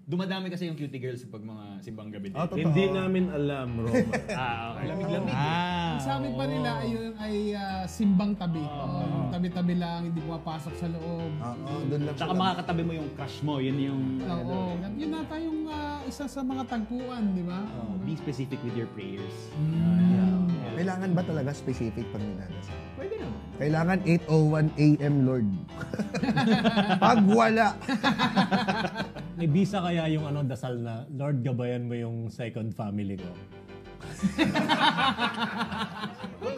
Dumadami kasi yung cutie girls pag mga simbang gabi din. Hindi namin alam, Roma. Okay. Lamig-lamig. Ang sabi pa nila ay simbang tabi. Yung tabi-tabi lang, hindi pumapasok sa loob. Doon lang. Tsaka makakatabi mo yung crush mo, yun yung... Oo, yun nata yung isa sa mga tagpuan, di ba? Be specific with your prayers. Kailangan ba talaga specific pag minadasal? Pwede naman. Kailangan 8:01 AM, Lord. Pag wala. May bisa kaya yung dasal na, Lord, gabayan mo yung second family ko.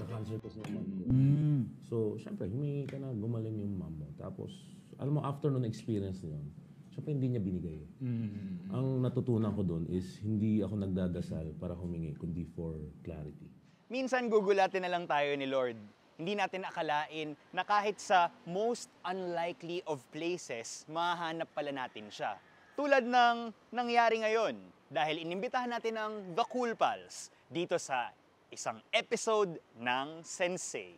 Cancer ko sa mom ko. So, syempre, humingi ka na, gumaling yung mom mo. Tapos, alam mo, after nung experience niyon, syempre hindi niya binigay. Ang natutunan ko doon is, hindi ako nagdadasal para humingi, kundi for clarity. Minsan gugulatin na lang tayo ni Lord. Hindi natin akalain na kahit sa most unlikely of places, mahanap pala natin siya. Tulad ng nangyari ngayon dahil inimbitahan natin ang The Cool Pals dito sa isang episode ng Sensei.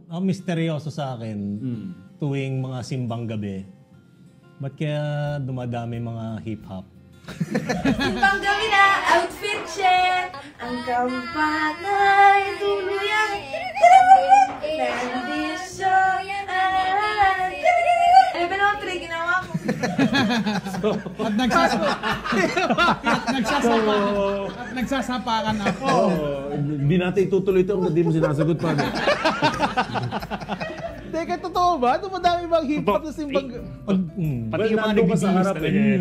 Ang misteryoso sa akin, tuwing mga simbang gabi, ba't kaya dumadami mga hip-hop? Simbang gabi na, outfit check! Ang kampatay, tuluyan! Nandisyon! Ano ba naman trick ginawa ko? At nagsasapakan ako. Hindi natin itutuloy ito hanggang di mo sinasagot pa. Teka, totoo ba? Dumadami bang hip-hop sa simbang... Pati yung mga nagbibihis talaga yun.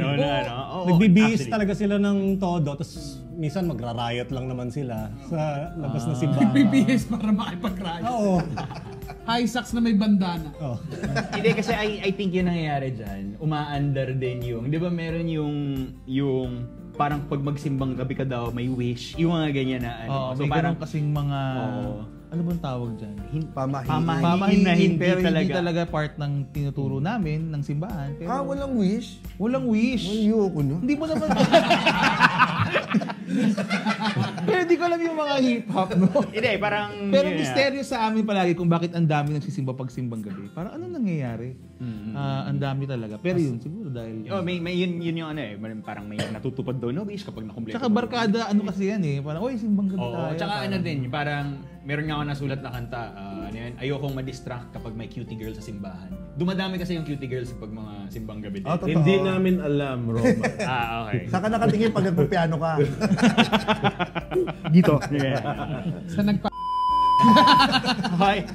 Nagbibihis talaga sila ng todo, tapos minsan magra-riot lang naman sila sa labas ng simbahan. Nagbibihis para makipag-riot. Oo. High socks na may bandana. Hindi kasi I think yung nangyayari dyan, umaandar din yung, di ba meron yung parang pag magsimbang gabi ka daw, may wish, yung mga ganyan na ano. So may parang kasing mga... Ano bang tawag dyan? Pamahiin pero talaga. hindi talaga part ng tinuturo namin, ng simbahan. Pero Walang wish? Walang wish. Ayoko no? Hindi mo naman... Pero hindi ko alam yung mga hip-hop, no? Hindi, parang... Pero misteryo sa amin palagi kung bakit ang dami nagsisimba pag simbang gabi. Parang anong nangyayari? Ang dami talaga. Pero yun, siguro dahil... yun yung ano eh. Parang may natutupad daw na wish kapag nakumpleto. Tsaka barkada, ano kasi yan eh. Parang, oy, simbang gabi tayo. Tsaka ano din, parang meron nga ako nasulat na kanta. Ayokong ma-distract kapag may cutie girl sa simbahan. Dumadami kasi yung cutie girls pag mga simbang gabi din. Hindi namin alam, Roma. Okay. Saan ka nakatingin pag nagpipiano ka? Dito. Sa nagpa... Okay.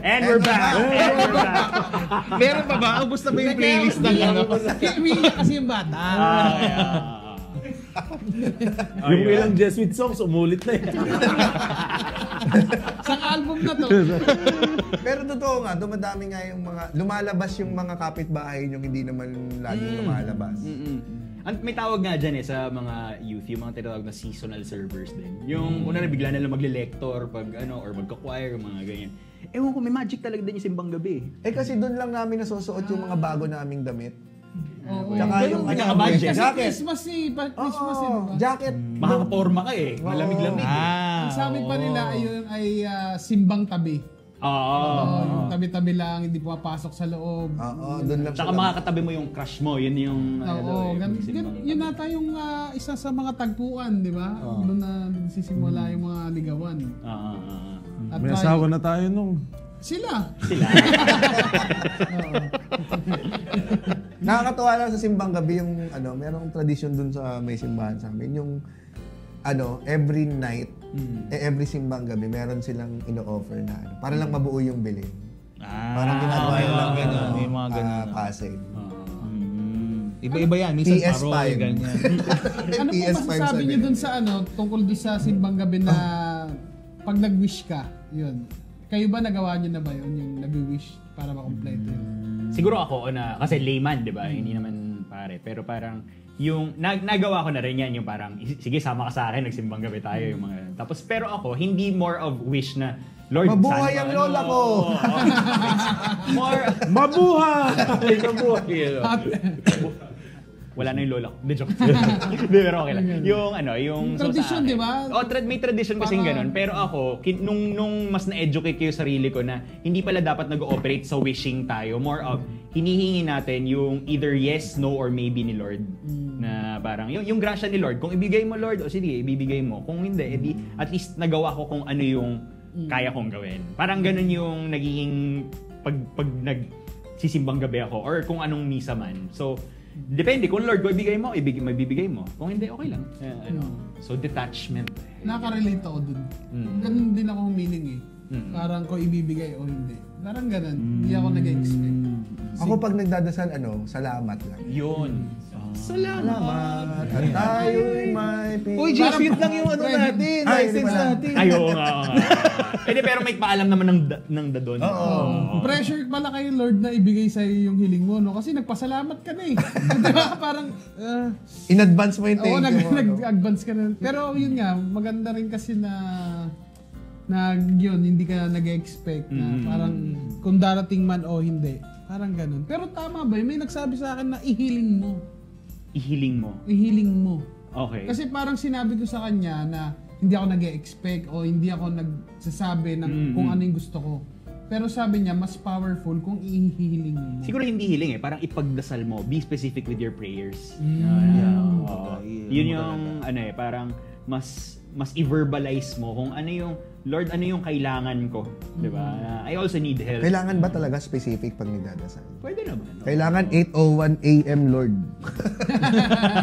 And we're back. Meron pa ba? Ubus na ba yung playlist ng ano? Umiiyak kasi yung bata. Yung ilang Jesuit songs, umulit na yan. Sa album na to. Pero totoo nga, dumadami nga yung mga... Lumalabas yung mga kapitbahay yung hindi naman laging lumalabas. May tawag nga dyan sa mga youth, yung mga tinatawag na seasonal servers din. Yung una na bigla na lang magle-lector pag or magka-choir, mga ganyan. Ewan ko, may magic talaga din yung simbang gabi. Kasi doon lang namin nasusuot yung mga bago naming damit. Oo. Tsaka yung budget. Kasi jacket. Christmas diba? Jacket. Makakaporma ka eh. Malamig-lamig. Ang sabi pa nila ay simbang tabi. Yung tabi-tabi lang, hindi pumapasok sa loob. Doon lang. Tsaka makakatabi mo yung crush mo, yun yung... Yun nata yung isa sa mga tagpuan, di ba? Doon na nagsisimula yung mga ligawan. At May asawa na tayo nung... Sila. Nakakatuwa lang sa simbang gabi yung merong tradisyon dun sa may simbahan sa amin. Yung every night, every simbang gabi, meron silang ino-offer na para lang mabuo yung bilin. Parang ginagawa yung lang gano'n. May mga gano'n. Pasay. Iba-iba yan. Minsan PS5. parol, ganyan. Ano po masasabi niyo dun sa tungkol dun sa simbang gabi na pag nag-wish ka, yun. Kayo ba nagawa niyo na ba yun, yung nag-wish para makompleto yun? Siguro ako kasi layman, di ba? Hindi naman pare. Pero parang, yung nagawa ko na rin yan, yung parang, sige, sama ka sa akin, nagsimbang gabi tayo, yung mga. Tapos, pero ako, hindi more of wish na, Lord, mabuhay ang lola ko! More, Mabuhay! Mabuhay! wala na yung lola ko. Hindi, joke. Pero okay lang. Yung yung... Tradition, di ba? May tradition kasing ganun. Pero ako, nung mas na-educate ko yung sarili ko na hindi pala dapat nag-ooperate sa wishing tayo. More of, hinihingi natin yung either yes, no, or maybe ni Lord. Na parang, yung grasya ni Lord, kung ibigay mo Lord, o sige, ibibigay mo. Kung hindi, edi, at least nagawa ko kung ano yung kaya kong gawin. Parang ganun yung nagiging pag nagsisimbang gabi ako or kung anong misa man. So, depende. Kung Lord ko ibigay mo, mabibigay mo. Kung hindi, okay lang. So, detachment. Nakarelate ako dun. Ganun din ako humiling eh. Parang ko ibibigay o hindi. Parang ganun. Hindi ako nag-expect. Ako pag nagdadasal, salamat lang. Yun. Salamat. At tayo'y may Uy, Jesuit lang yung natin. License natin. Ay, oo nga. Pero may paalam naman ng dadon. Oo. Pressure pala kayo, Lord, na ibigay sa'yo yung hiling mo, no? Kasi nagpasalamat ka na eh. Diba? Parang, in advance mo yung thank you mo. nag-advance ka na. Pero yun nga, maganda rin kasi na yun, hindi ka nag-expect na parang kung darating man o hindi. Parang ganun. Pero tama ba? May nagsabi sa akin na ihiling mo. Ihiling mo? Ihiling mo. Okay. Kasi parang sinabi ko sa kanya na hindi ako nag-expect o hindi ako nagsasabi ng kung ano yung gusto ko. Pero sabi niya, mas powerful kung ihihiling mo. Siguro hindi hiling parang ipagdasal mo. Be specific with your prayers. Yun yung, parang mas i-verbalize mo kung ano yung, Lord, ano yung kailangan ko? Diba? I also need help. Kailangan ba talaga specific pag nagdadasal? Pwede naman. No? Kailangan 8:01 a.m. Lord.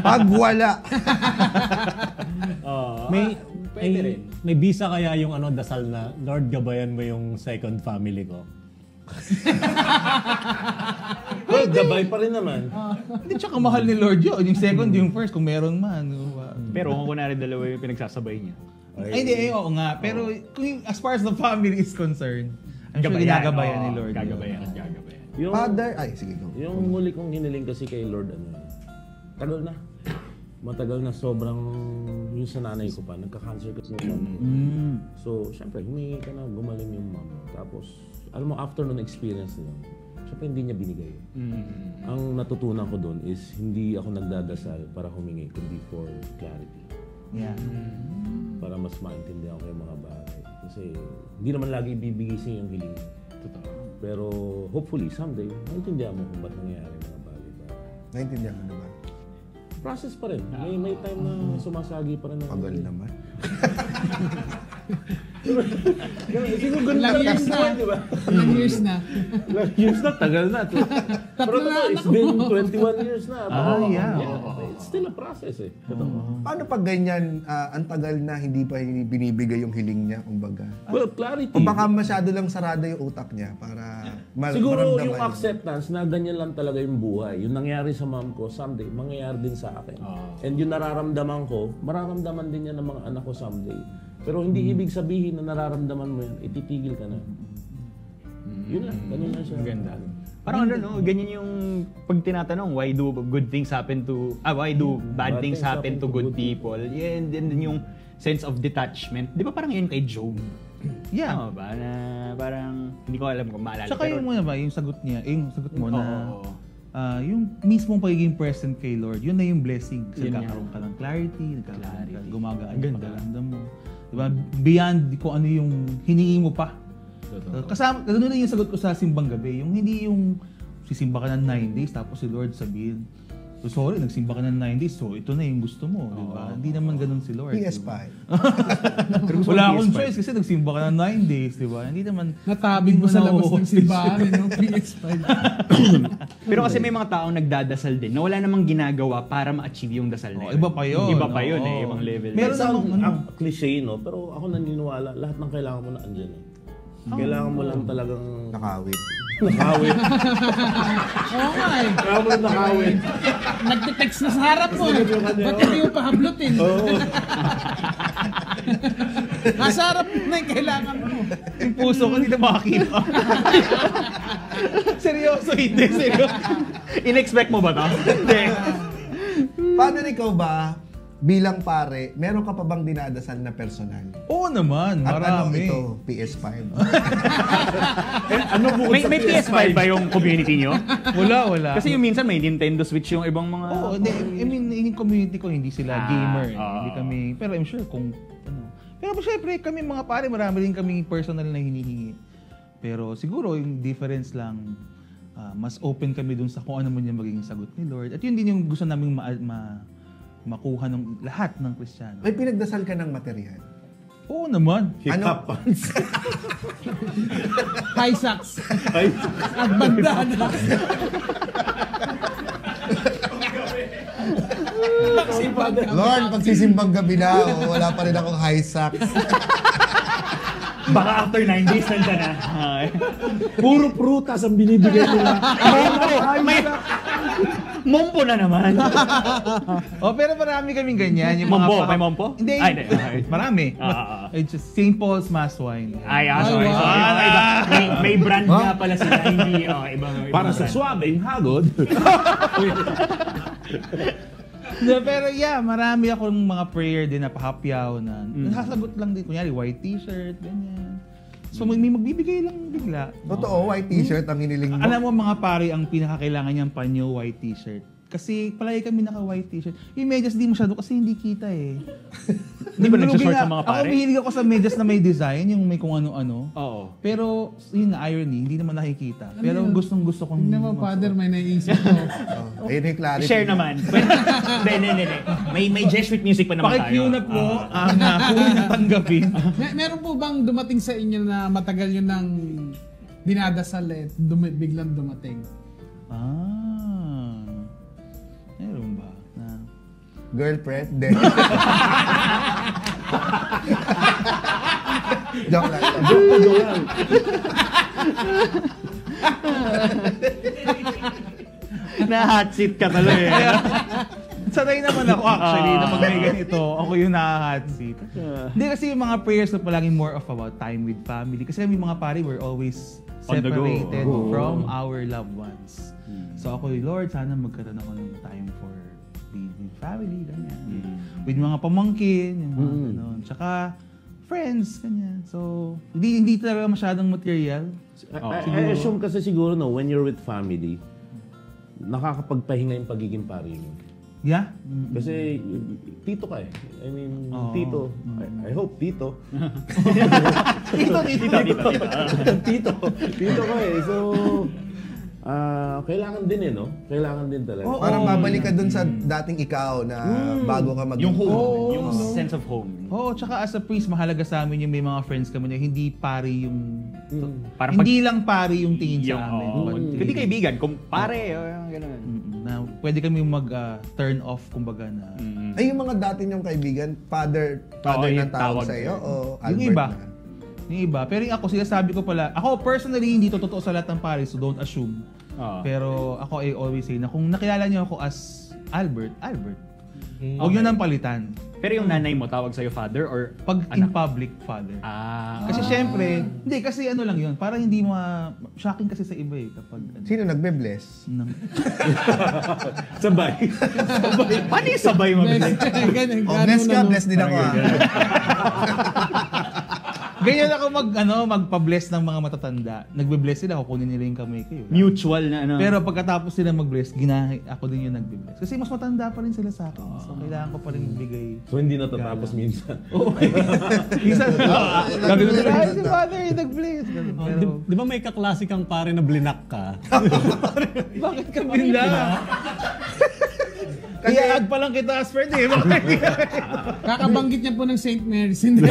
Pag wala. Pwede rin. May bisa kaya yung dasal na, Lord, gabayan mo yung second family ko. Well, gabay pa rin naman. Hindi tsaka mahal ni Lord yun. Yung second, yung first, kung meron man. Pero kung kunwari dalawa yung pinagsasabay niya. Ay, hindi, oo nga. Pero as far as the family is concerned, I'm sure ginagabayan ni Lord. Gagabayan. Yung, Father, sige go. Yung muli kong hiniling kasi kay Lord, tagal na. Matagal na, sobrang yung sa nanay ko pa, nagka-cancer kasi yung mom ko. So, syempre, humingi ka na, gumaling yung mom mo. Tapos, alam mo, after nung experience nila, syempre hindi niya binigay. Ang natutunan ko doon is, hindi ako nagdadasal para humingi, kundi for clarity. Yeah. Para mas maintindihan ko yung mga bagay. Kasi, hindi naman lagi ibibigay sa yung hiling. Totoo. Pero, hopefully, someday, maintindihan mo kung ba't nangyayari mga bagay. Naintindihan mo na ba? Process pa rin. May time na sumasagi pa rin. Pagal naman. Siguro ganun Ilang lang years na. diba? Ilang years na. Ilang years na, tagal na. Pero it's been 21 years na. It's still a process eh. Paano pag ganyan, ang tagal na hindi pa binibigay yung hiling niya, kumbaga? Well, clarity. O baka masyado lang sarado yung utak niya para Siguro maramdaman yung niya. acceptance na ganyan lang talaga yung buhay. Yung nangyari sa mom ko, someday, mangyayari din sa akin. And yung nararamdaman ko, mararamdaman din yan ng mga anak ko someday. Pero hindi ibig sabihin na nararamdaman mo yan, ititigil ka na. Yun lang, ganun lang siya. Ganda. Parang ganyan yung pag tinatanong, why do bad things happen to good people? Yeah, and then yung sense of detachment. Di ba parang yun kay Job? Yeah. Tama ba? Na parang, hindi ko alam kung maalala. Tsaka yung muna ba, yung sagot niya, yung sagot mo na, yung mismong pagiging present kay Lord, yun na yung blessing. Kasi nagkakaroon ka ng clarity, nagkakaroon ka, gumagaan yung pag-alandam mo. Diba? Beyond kung ano yung hiningi mo pa. Kasama, ganun na yung sagot ko sa simbang gabi. Yung hindi yung sisimba ka ng 9 days tapos si Lord sabihin, so sorry, nagsimba ka ng 9 days, so ito na yung gusto mo. Diba? Hindi naman ganun si Lord. PS5. Diba? Wala akong choice kasi nagsimba ka ng 9 days, di ba? Hindi naman... Natabig mo sa labas ng simbahan, PS5. Pero kasi may mga taong nagdadasal din na wala namang ginagawa para ma-achieve yung dasal na yun. Iba pa yun. Iba pa yun ibang level. Meron namang cliche, no? Pero ako naniniwala, lahat ng kailangan mo na andyan eh. Kailangan mo lang talagang... Nakawit. Nakawit. Oo nga eh. Kailangan mo lang nakawit. Nagte-text na sa harap mo. Ba't hindi mo pahablutin? Oo. Nasa harap na yung kailangan mo. Yung puso ko hindi na makakita. Seryoso, hindi. Seryoso. In-expect mo ba to? Hindi. Paano ikaw ba, bilang pare, meron ka pa bang dinadasal na personal? Oo naman, At ano marami. ito? PS5? May PS5 ba yung community nyo? Wala. Kasi yung minsan may Nintendo Switch yung ibang mga... Oo, I mean, yung community ko, hindi sila gamer. Hindi oo. kami, pero I'm sure kung ano. Pero syempre, kami mga pare, marami rin kami personal na hinihingi. Pero siguro, yung difference lang, mas open kami dun sa kung ano man yung magiging sagot ni Lord. At yun din yung gusto namin makuha ng lahat ng Kristiyano. May pinagdasal ka ng material? Oo naman. Hip-hop pants. High socks. At bandana. Lord, pagsisimbang gabi na, wala pa rin akong high socks. Baka after 9 days nandiyan na. Puro prutas ang binibigay nila. Mompo na naman. Pero marami kaming ganyan. Yung Mompo? mga May mompo? Hindi. Ay, hindi. Okay. Marami. Ah. It's just St. Paul's Mass Wine. Ay, sorry. May brand nga pala sila. Hindi, ibang Para sa brand. swabing hagod. Pero yeah, marami akong mga prayer din na pahapyaw na nasasagot lang din. Kunyari, white t-shirt, ganyan. So may magbibigay lang bigla. Totoo, white t-shirt ang hiniling mo. Alam mo mga pare, ang pinakakailangan niyang panyo, white t-shirt. Kasi palagi kami naka-white t-shirt. Yung medyas di masyado kasi hindi kita eh. Hindi ba nagsashort sa mga pare? Ako mahilig ako sa medyas na may design, yung may kung ano-ano. Oo. Pero yun na irony, hindi naman nakikita. Pero gustong-gusto kong... Hindi naman, Father, may naisip ko. Ayun yung clarity. Share naman. Hindi. May Jesuit music pa naman tayo. Pakicue na po ang kung tanggapin. Meron po bang dumating sa inyo na matagal yun nang dinadasal biglang dumating? Meron ba? Girlfriend? Hindi. Joke lang. Na-hot seat ka talaga eh. Sanay naman ako actually na pag may ganito, ako yung naka-hot seat. Hindi kasi yung mga prayers ko palaging more of about time with family. Kasi kami mga pare, we're always On the go. separated from our loved ones. So ako, Lord, sana magkaroon ako ng time for being with family, ganyan. With mga pamangkin, yung mga ganun. Tsaka, friends, ganyan. So, hindi talaga masyadong material. I assume kasi siguro no, when you're with family, nakakapagpahinga yung pagiging pare mo. Yeah? Kasi tito ka eh. I mean, tito. I hope tito. Tito ka eh. So, kailangan din no? Kailangan din talaga. Parang babalik ka dun sa dating ikaw na bago ka mag- Yung home. Yung sense of home. Oo, tsaka as a priest, mahalaga sa amin yung may mga friends kami na hindi pari yung... Parang hindi lang pari yung tingin Yung, sa amin. Hindi kaibigan, kumpare, gano'n. Na pwede kami mag-turn off, kumbaga na... Ay, yung mga dati niyong kaibigan, father yung ng tawag tawag sa'yo o Yung Albert iba. na? Yung iba. Pero yung ako, sinasabi ko pala, ako personally, hindi to totoo sa lahat ng pare, so don't assume. Pero ako ay always say na kung nakilala niyo ako as Albert, huwag niyo nang palitan. Pero yung nanay mo, tawag sa'yo father or Pag in public, father. Kasi syempre, hindi, kasi ano lang yun, parang hindi shocking kasi sa iba eh, kapag... Sino nagbe-bless? Sabay. Paano yung sabay mo? Bless ka, bless din ako. Ganyan ako magpa-bless ng mga matatanda. Nagbe-bless sila, kukunin nila yung kamay ko. Mutual na ano. Pero pagkatapos sila mag-bless, ako din yung nagbe-bless. Kasi mas matanda pa rin sila sa akin. So kailangan ko pa rin bigay. So hindi natatapos minsan. Oo. Minsan, gagawin nila, ay si Father, nag-bless. Pero, Di ba may kaklase kang pare na blinak ka? bakit ka bila? Kaya ag pa lang kita as friend eh. Kakabanggit niya po ng St. Mary's. Hindi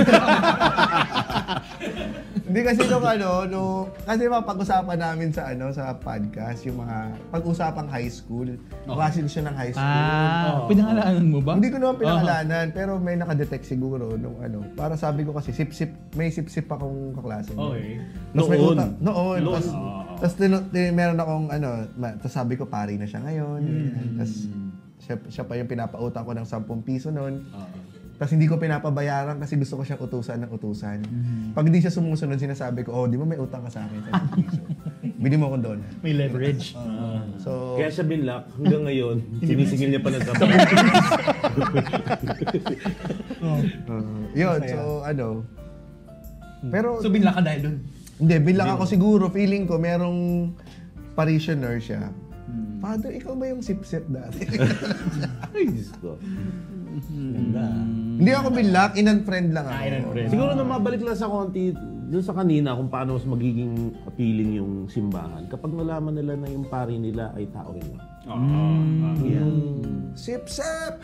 kasi kasi pag-usapan namin sa sa podcast, yung mga pag-usapang high school. Klase siya ng high school. Pinangalanan mo ba? Hindi ko naman pinangalanan, pero may nakadetect siguro nung Para sabi ko kasi may sip-sip akong kaklase. Okay. Noon. Tapos meron akong tapos sabi ko pari na siya ngayon. Tapos siya pa yung pinapautang ko ng 10 piso noon. Tapos hindi ko pinapabayaran kasi gusto ko siyang utusan ng utusan. Pag hindi siya sumusunod, sinasabi ko, di ba may utang ka sa akin? Bili mo akong donut. May leverage. So, Kaya siya binlock, hanggang ngayon, sinisingil niya pa ng trabaho. yun, so Pero, So binla ka dahil dun? hindi, binlock ako siguro. Feeling ko, merong parishioner siya. Father, ikaw ba yung sip-sip dati? Ay, Diyos ko. Ganda. Hindi ako binlock, in-unfriend lang ako. Siguro na mabalik lang sa konti doon sa kanina kung paano mas magiging appealing yung simbahan kapag nalaman nila na yung pari nila ay tao rin. Sip-sip!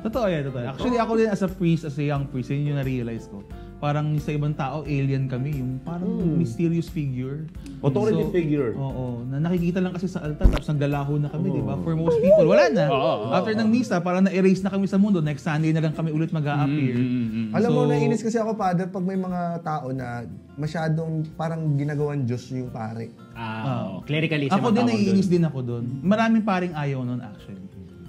Totoo yan, totoo. Actually, ako din as a priest, as a young priest, yun yung na-realize ko. Parang sa ibang tao, alien kami. Yung parang mysterious figure. Authority figure. Oo. Na nakikita lang kasi sa altar, tapos naglalaho na kami, di ba? For most people, wala na. After ng misa, parang na-erase na kami sa mundo. Next Sunday na lang kami ulit mag-a-appear. Alam mo, naiinis kasi ako, Father, pag may mga tao na masyadong parang ginagawan Diyos yung pare. Clericalism. Ako din, naiinis din ako doon. Maraming paring ayaw nun, actually.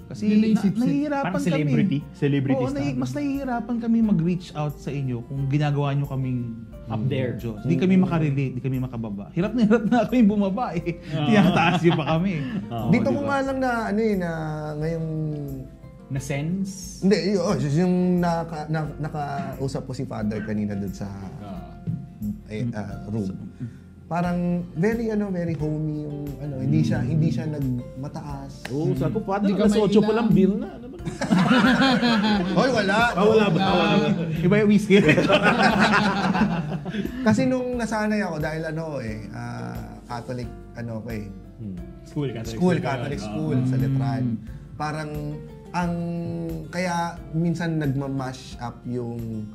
Kasi nahihirapan parang kami. Celebrity Oo, mas nahihirapan kami mag-reach out sa inyo kung ginagawa nyo kaming up there. Diyos. Di kami makarelate, di kami makababa. Hirap na kami bumaba eh. Tiyataas yun pa kami. Dito ko nga lang na, na ngayong... Na sense? Hindi, yung nakausap ko si Father kanina doon sa room. Parang very homey yung hindi siya nagmataas. Oo, sabi ko, Father, alas 8 pa lang bill na. Ano ba? Hoy, wala. Wala ba? Iba yung whiskey. Kasi nung nasanay ako dahil Catholic Catholic school sa Letran. Parang kaya minsan nagma-mash up yung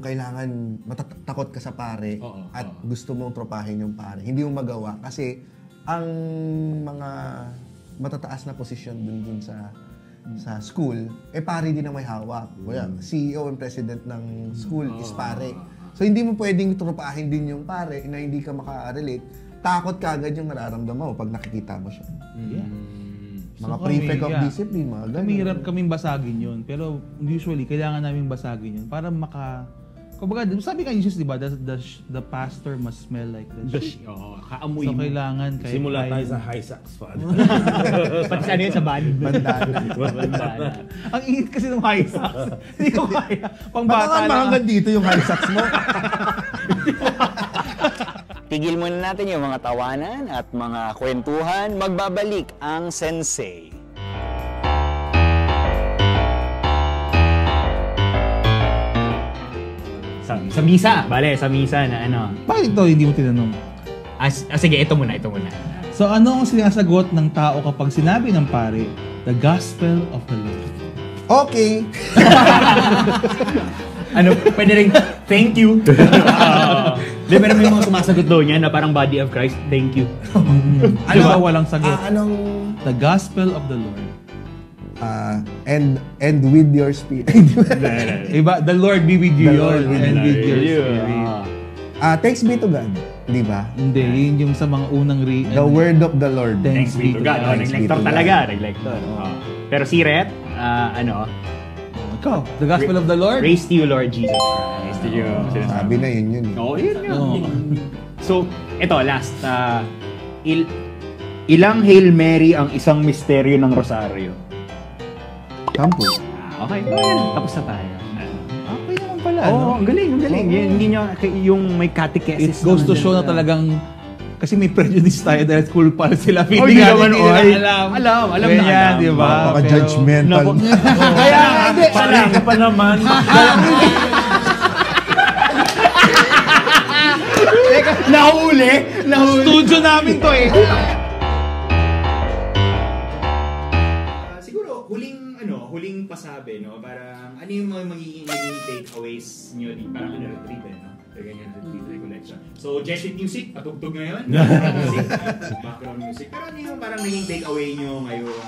kailangan matatakot ka sa pare at gusto mong tropahin yung pare. Hindi mo magawa kasi ang mga matataas na posisyon dun sa school, pare din ang may hawak. CEO and president ng school is pare. So hindi mo pwedeng tropahin din yung pare na hindi ka maka-relate. Takot ka agad yung nararamdaman mo pag nakikita mo siya. Mga prefect of discipline, mga ganun. Mahirap kaming basagin yun. Pero usually, kailangan namin basagin yun para kumbaga, sabi ka Jesus, di ba? The pastor must smell like the sheep. Kaamoy so, mo. kailangan Simula tayo sa high sax, Father. Pati sa yun sa bandana. Ang ingit kasi ng high sax. Hindi ko kaya. Pangbata lang. Hanggang dito yung high sax mo. Tigil muna natin yung mga tawanan at mga kwentuhan. Magbabalik ang Sensei. Sa misa. Bale, sa misa na Bakit ito hindi mo tinanong? Sige, ito muna. So ano ang sinasagot ng tao kapag sinabi ng pare, the gospel of the Lord? Okay. Pwede rin, thank you. Pero may mga sumasagot doon yan na parang body of Christ, thank you. Diba walang sagot? The gospel of the Lord. And with your spirit. Iba, the Lord be with you, and with your spirit. Thanks be to God. Di ba? Hindi, yun yung sa mga unang the word of the Lord. Thanks be to God. Nag-lector talaga. Pero si Rhett, ikaw, the gospel of the Lord? Praise to you, Lord Jesus Christ. Sabi na yun. Oo, yun. So, ito, last. Ilang Hail Mary ang isang misteryo ng Rosaryo? 10. Okay, tapos na tayo. Okay naman pala, ang galing. Hindi nyo, yung may catechesis. It goes to show na talagang kasi may prejudice tayo dahil school pala sila. Hindi naman, alam na alam. Di ba? Napaka-judgmental. Kaya hindi. Parang pa naman. Nahuli. Studio namin to eh. Siguro, huling pasabi, no? Parang, ano yung mga magiging takeaways nyo di? Parang retreat, no? Ganyan, retreat recollection. So, Jesuit music, patugtog ngayon. Background music. Pero ano yung parang naging takeaway nyo ngayon?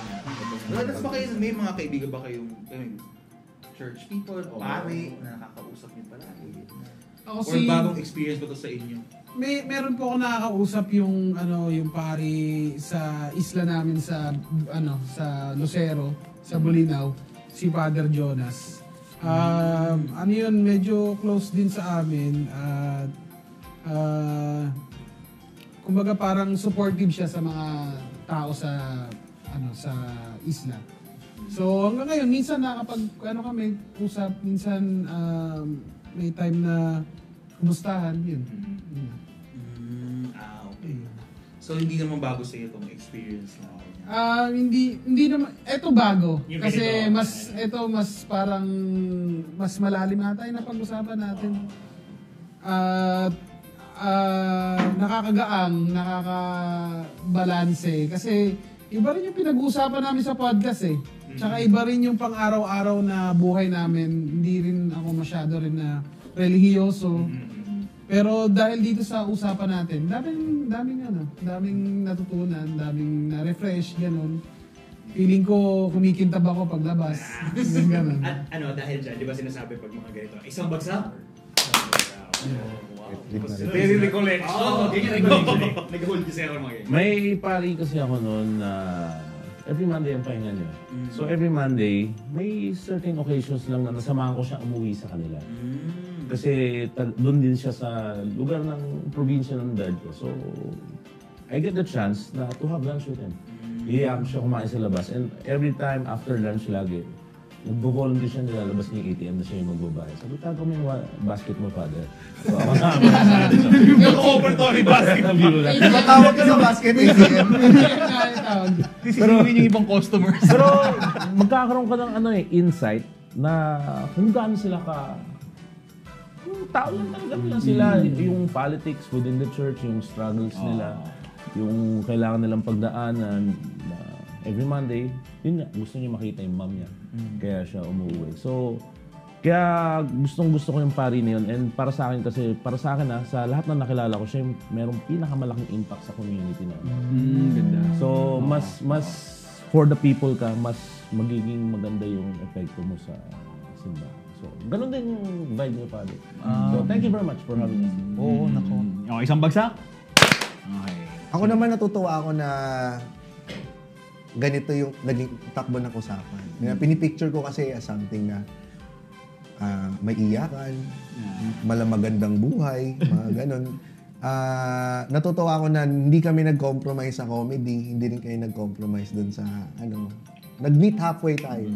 Ba kayo, may mga kaibigan ba kayong church people, pare, na nakakausap niyo palagi? Ako Or bagong experience ba to sa inyo? Meron po ako nakakausap yung yung pari sa isla namin sa sa Lucero, sa Bulinaw, si Father Jonas. Yun, medyo close din sa amin at kumbaga parang supportive siya sa mga tao sa sa isla. So hanggang ngayon minsan kami usap, minsan may time na kumustahan yun. Okay. So hindi naman bago sa iyo itong experience na hindi naman eto bago Yung kasi ganito, mas parang mas malalim na tayo na pag-usapan natin. At nakakagaang, nakakabalanse kasi iba rin yung pinag-uusapan namin sa podcast eh. Tsaka iba rin yung pang-araw-araw na buhay namin. Hindi rin ako masyado rin na relihiyoso. Pero dahil dito sa usapan natin, daming natutunan, daming na-refresh, gano'n. Feeling ko kumikintab ako paglabas. Ganun. At dahil dyan, di ba sinasabi pag mga ganito, isang bagsak? Very recollection. Nag-hold kasi ako mga ganyan. May pari kasi ako noon na every Monday ang pahinga niya. So every Monday, may certain occasions lang na nasamahan ko siya umuwi sa kanila. Kasi doon din siya sa lugar ng probinsya ng dad ko. So I get the chance na to have lunch with him. Iiyak siya kumain sa labas. And every time after lunch lagi, nagbo-volunteer siya, nilalabas niya yung ATM na siya yung magbabayad. Sabi, tago mo yung basket mo, father. So ako na. Yung overtory basket. Matawag ka sa basket ATM. Sisisimin yung ibang customers. Pero magkakaroon ka ng insight na kung gaano sila yung tao lang talaga nila sila. Yung politics within the church, yung struggles nila, yung kailangan nilang pagdaanan. Every Monday, yun nga, gusto niya makita yung mom niya. Kaya siya umuwi. So, kaya gustong-gusto ko yung pari na yun. And para sa akin sa lahat na nakilala ko, siya yung merong pinakamalaking impact sa community namin. Ganda. So, mas for the people ka, mas magiging maganda yung epekto mo sa simbahan. So, ganun din yung vibe niya, Padre. So, thank you very much for having us. Oo, nako. Okay, isang bagsak? Okay. Ako naman natutuwa ako na ganito yung naging takbo ng usapan. Pinipicture ko kasi as something na may iyakan, malamagandang buhay, mga ganun. Natutuwa ako na hindi kami nag-compromise sa comedy, hindi rin kayo nag-compromise dun sa nag-meet halfway tayo.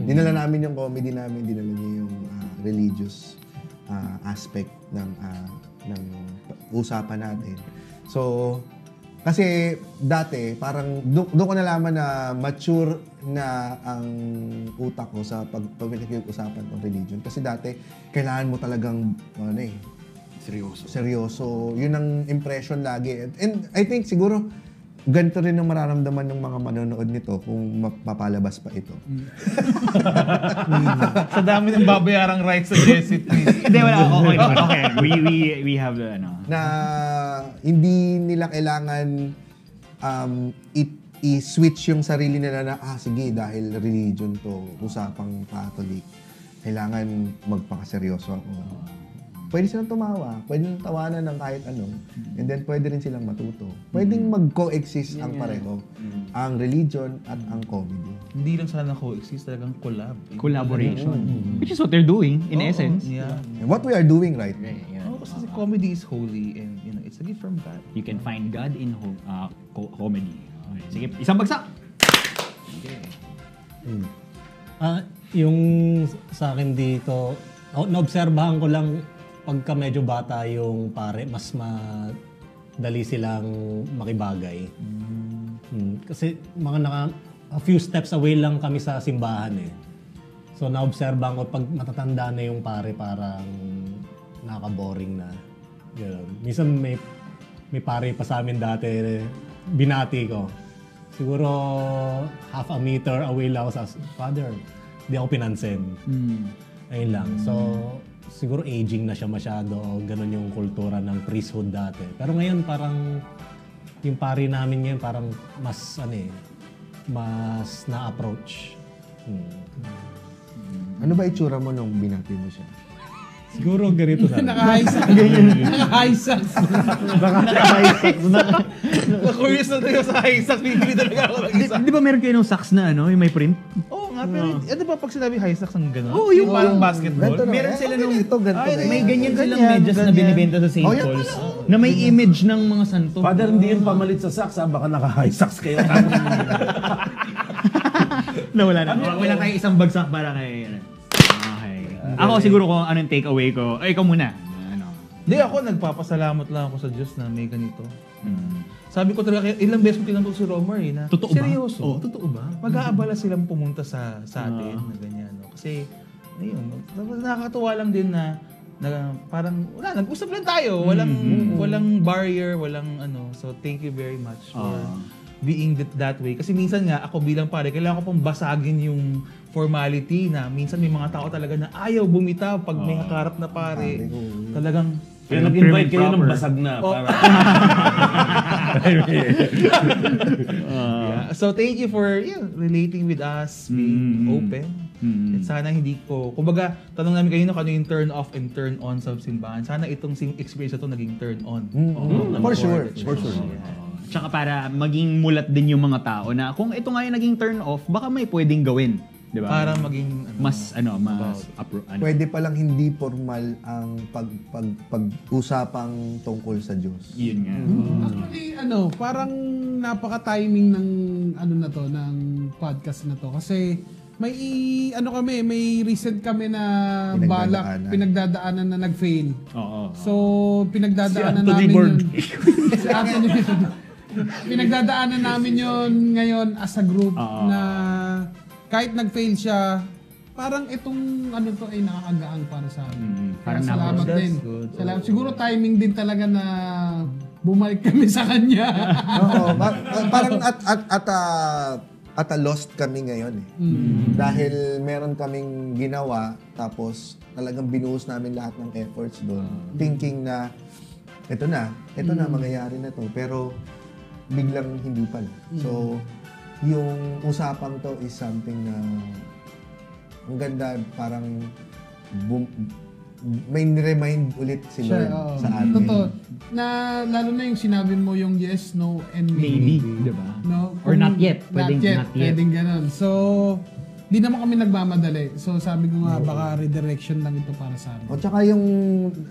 Dinala namin yung comedy namin, dinala niya yung religious aspect ng usapan natin. So, kasi dati, parang doon ko nalaman na mature na ang utak ko sa pag-usapan ng religion. Kasi dati, kailangan mo talagang, seryoso. Yun ang impression lagi. And I think siguro, ganito rin ang mararamdaman ng mga manonood nito kung mapapalabas pa ito. Sa dami ng babayarang rights sa Jesuit. Hindi, wala. Okay. We have the, Na hindi nila kailangan i-switch yung sarili nila na, sige, dahil religion to, usapang Catholic, kailangan magpakaseryoso ako. Pwede silang tumawa, pwede silang tawanan ng kahit ano, and then pwede rin silang matuto. Pwedeng mag-coexist ang pareho, ang religion at ang comedy. Hindi lang sana coexist, talagang collaboration. Which is what they're doing, in essence. Yeah. And what we are doing right now. Kasi comedy is holy and it's a gift from God. You can find God in comedy. Okay. Sige, isang bagsak! Yung sa akin dito, naobserbahan ko lang pagka medyo bata yung pare, mas madali silang makibagay. Kasi a few steps away lang kami sa simbahan eh. So naobserbahan ko pag matatanda na yung pare, parang nakaka-boring na. Ganun. Minsan may pare pa sa amin dati, binati ko. Siguro half a meter away lang ako sa father. Hindi ako pinansin. Ayun lang. So, siguro aging na siya masyado. Ganon yung kultura ng priesthood dati. Pero ngayon parang yung pari namin ngayon parang mas mas na-approach. Ano ba itsura mo nung binati mo siya? Siguro ganito na. Naka-high socks. Naka-high socks. Na-curious na tayo sa high socks. Bibili talaga ako ng isa. Di ba meron kayo ng socks na ano, yung may print? Oo nga, pero di ba pag sinabi high socks ang gano'n? Oo, yung parang basketball. Ganito na. Meron sila nung may ganyan silang ganyan, medyas na ganyan. binibenta sa St. Paul's na may image ng mga santo. Father, hindi yun pamalit sa socks, ha? Baka naka-high socks kayo. Wala na. Wala kayo isang bagsak para kay... Okay. Ako siguro kung anong take away ko. Ikaw muna. Ano? Hindi, ako nagpapasalamat lang ako sa Diyos na may ganito. Sabi ko talaga, ilang beses ko tinanong si Romer na Totoo ba? seryoso. Oo, totoo ba? Mag-aabala silang pumunta sa atin na ganyan. No? Kasi, ayun, nakakatuwa lang din na parang, nag-usap lang tayo. Walang barrier, walang ano. So, thank you very much for being that way. Kasi minsan nga, ako bilang pare, kailangan ko pong basagin yung formality na minsan may mga tao talaga na ayaw bumitaw pag may nakaharap na pare. Talagang, Kaya nag-invite kayo ng basag na. Para... So thank you for relating with us, being open. At sana hindi ko, kumbaga, tanong namin kanina kung ano yung turn off and turn on sa simbahan. Sana itong experience na ito naging turn on. For sure. Tsaka para maging mulat din yung mga tao na kung ito nga yung naging turn off, baka may pwedeng gawin. Diba? Para maging mas Pwede palang hindi formal ang pag-usapang tungkol sa Diyos. Yun nga. Actually, parang napaka-timing ng ng podcast na to. Kasi may may recent kami na pinagdadaanan na nag-fail. Oo. So, pinagdadaanan namin yun. Si Anthony. Pinagdadaanan namin yun ngayon as a group na kahit nag-fail siya, parang itong to ay nakakagaang para sa amin. Parang salamat din. Salamat. Siguro timing din talaga na bumalik kami sa kanya. Oo, parang at a lost kami ngayon Dahil meron kaming ginawa, tapos talagang binuhos namin lahat ng efforts doon. Thinking na, ito na, mangyayari na to. Pero biglang hindi pala. So, yung usapang to is something na ang ganda, parang may remind ulit si Lord sa atin. Totoo. Na lalo na yung sinabi mo yung yes, no, and maybe. Diba? No? Or not yet. Pwedeng not yet. Pwedeng ganun. So, di naman kami nagmamadali. So, sabi ko nga, baka redirection lang ito para sa amin. O tsaka yung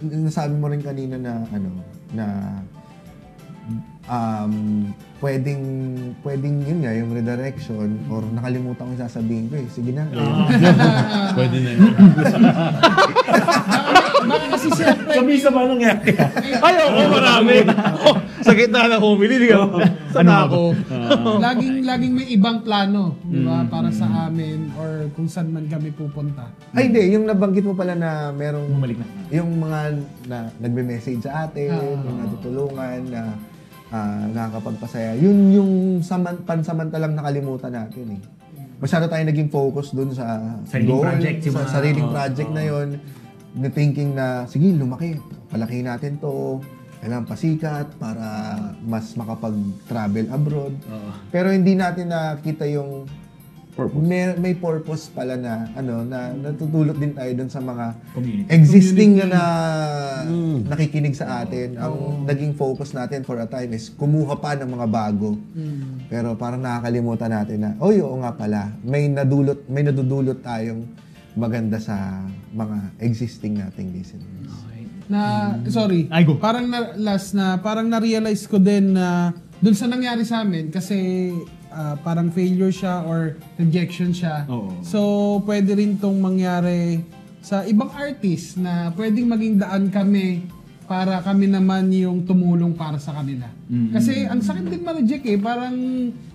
nasabi mo rin kanina na pwedeng yun nga, yung redirection, or nakalimutan ko yung sasabihin ko Sige na. Pwede na yun. Baka kasi siyempre, Kabisa ba nangyari? ayoko marami. Sa gitna ng homily, di ba? Sana ako. laging may ibang plano, di ba? Para sa amin, or kung saan man kami pupunta. Ay, hindi. Yung nabanggit mo pala na merong... Bumalik na. Yung mga nagme-message sa atin, yung natutulungan, na nakakapagpasaya. Yun yung pansamantalang nakalimutan natin Masyado tayo naging focus dun sa goal, sa sariling project na yun. Na thinking na, sige, lumaki. Palaki natin to. Kailangan pasikat para mas makapag-travel abroad. Pero hindi natin nakita yung purpose. May purpose pala na na natutulot din tayo dun sa mga existing na nakikinig sa atin. Ang naging focus natin for a time is kumuha pa ng mga bago. Pero parang nakakalimutan natin na, oo nga pala, may nadudulot tayong maganda sa mga existing nating listeners. Parang parang na-realize ko din na dun sa nangyari sa amin kasi parang failure siya or rejection siya. So, pwede rin tong mangyari sa ibang artist na pwedeng maging daan kami para kami naman yung tumulong para sa kanila. Kasi ang sakit din ma-reject parang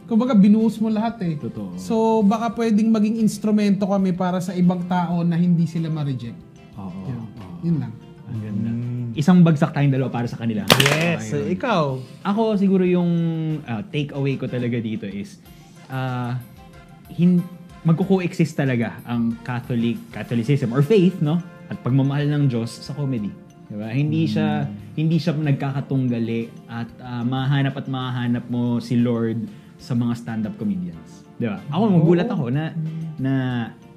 kumbaga binuhos mo lahat Totoo. So, baka pwedeng maging instrumento kami para sa ibang tao na hindi sila ma-reject. Yun lang. Ang ganda. Isang bagsak tayong dalawa para sa kanila. Yes. So, ikaw? Ako siguro yung take away ko talaga dito is magko-coexist talaga ang Catholicism or faith, no? At pagmamahal ng Diyos sa comedy. Diba? Hindi siya nagkakatunggali at mahanap mo si Lord sa mga stand-up comedians. Diba? Ako magulat ako na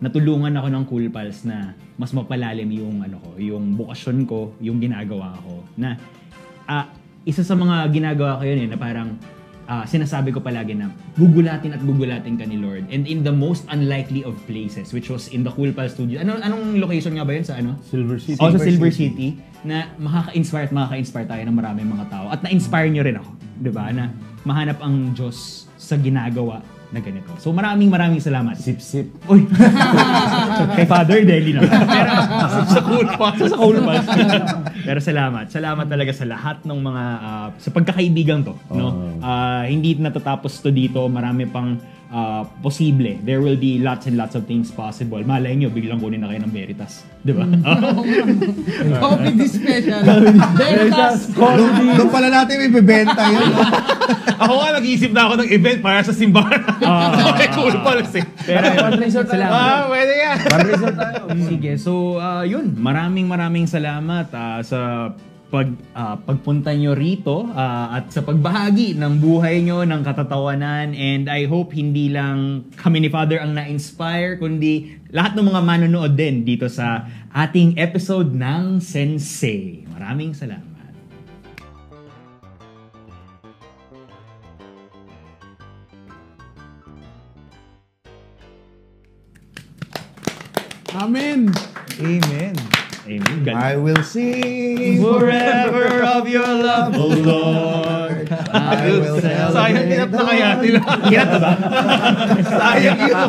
natulungan ako ng Cool Pals na mas mapalalim yung yung bukasyon ko, yung ginagawa ko. Na isa sa mga ginagawa ko yun na parang sinasabi ko palagi na gugulatin ka ni Lord. And in the most unlikely of places, which was in the Cool Pals studio. Anong location nga ba yun sa Silver City. Sa Silver City. Na makaka-inspire tayo ng maraming mga tao. At na-inspire nyo rin ako. Diba? Na mahanap ang Diyos sa ginagawa na ganito. So maraming salamat. Sip-sip. Uy! Kay Father Deli na. Pero sa Cool Pals. Pero salamat. Salamat talaga sa lahat ng mga sa pagkakaibigan to, no? Hindi natatapos to dito. Marami pang posible. There will be lots and lots of things possible. Malay nyo, biglang kunin na kayo ng Veritas. Di ba? Comedy special. Veritas. Doon pala natin may bibenta yun. Ako nga, nag-iisip na ako ng event para sa simbahan. Okay, Cool Pals eh. Pero salamat. Pwede yan. Sige. So, yun. Maraming salamat sa pagpunta nyo rito at sa pagbahagi ng buhay nyo, ng katatawanan. And I hope hindi lang kami ni Father ang na-inspire, kundi lahat ng mga manonood din dito sa ating episode ng Sensei. Maraming salamat. Amen. Amen. Amen. I will sing Forever of your love, O Lord. I will Sayang, celebrate. kinat na kaya nila. Kinat na ba? Sayang yun.